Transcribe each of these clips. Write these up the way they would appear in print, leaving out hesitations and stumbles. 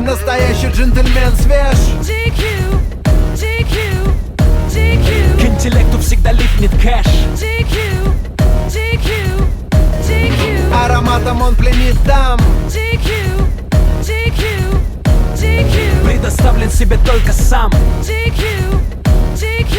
Настоящий джентльмен свеж. GQ, GQ, GQ. К интеллекту всегда липнет кэш. GQ, GQ, GQ. Ароматом он пленит дам. GQ, GQ, GQ. Предоставлен себе только сам. GQ, GQ,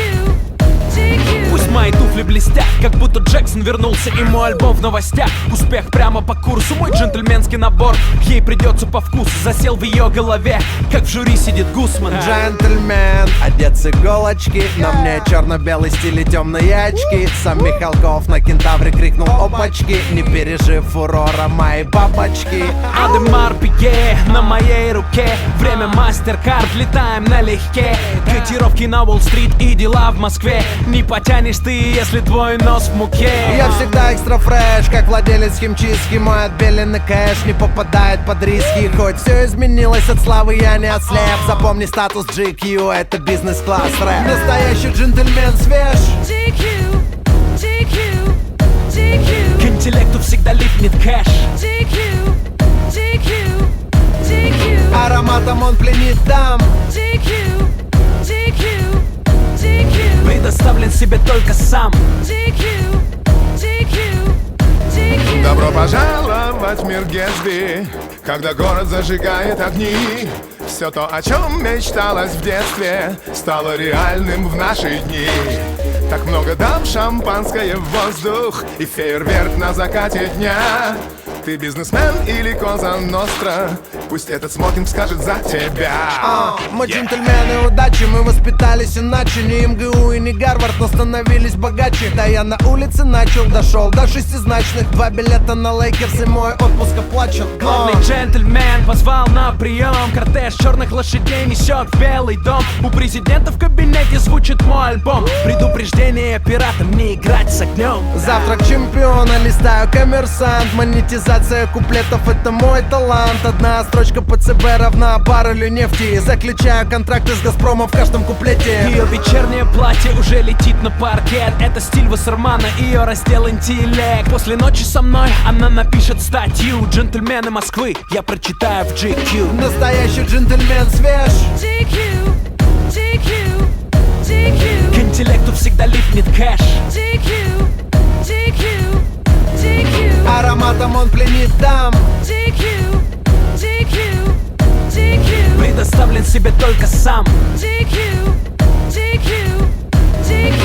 GQ. Пусть мои туфли блестят, как будто Джексон вернулся и мой альбом в новостях. Успех прямо по курсу, мой джентльменский набор ей придется по вкусу. Засел в ее голове, как в жюри сидит Гусман. Джентльмен, одет с иголочки. На мне черно-белый стиль и темные очки. Сам Михалков на кентавре крикнул опачки. Не пережив фурора моей бабочки. Адемар Пике на моей руке. Время мастер-карт, летаем налегке. Котировки на Уолл-стрит и дела в Москве. Не потянешь ты, если твой нос в муке. Я всегда экстра фреш, как владелец химчистки. Мой отбеленный кэш не попадает под риски. Хоть все изменилось от славы, я не ослеп. Запомни статус GQ, это бизнес-класс рэп. Настоящий джентльмен свеж. GQ, GQ, GQ. К интеллекту всегда липнет кэш. GQ, GQ, GQ. Ароматом он пленит дам. GQ, GQ, GQ. Предоставлен себе только сам. GQ, GQ, GQ. Добро пожаловать в мир Гэтсби, когда город зажигает огни. Все то, о чем мечталось в детстве, стало реальным в наши дни. Так много дам, шампанское в воздух и фейерверк на закате дня. Ты бизнесмен или Коза Ностра, пусть этот смокинг скажет за тебя. Мы джентльмены удачи, мы воспитались иначе. Не МГУ и не Гарвард, но становились богаче. Да я на улице начал, дошел до шестизначных. 2 билета на Лейкерс и мой отпуск оплачен. Главный джентльмен позвал на прием. Кортеж черных лошадей несет в Белый дом. У президента в кабинете звучит мой альбом. Предупреждение пиратам не играть с огнем. Завтрак чемпиона, листаю коммерсант. Монетизация куплетов — это мой талант. Одна строчка ПЦБ равна баррелю нефти. Заключаю контракты с Газпромом в каждом куплете. Ее вечернее платье уже летит на паркет. Это стиль Вассермана, ее раздел интеллект. После ночи со мной она напишет статью. Джентльмены Москвы я прочитаю в GQ. Настоящий джентльмен свеж. GQ, GQ, GQ. К интеллекту всегда липнет кэш. GQ, GQ, GQ. Ароматом он пленит дам. GQ, GQ, GQ. Предоставлен себе только сам. GQ, GQ, GQ.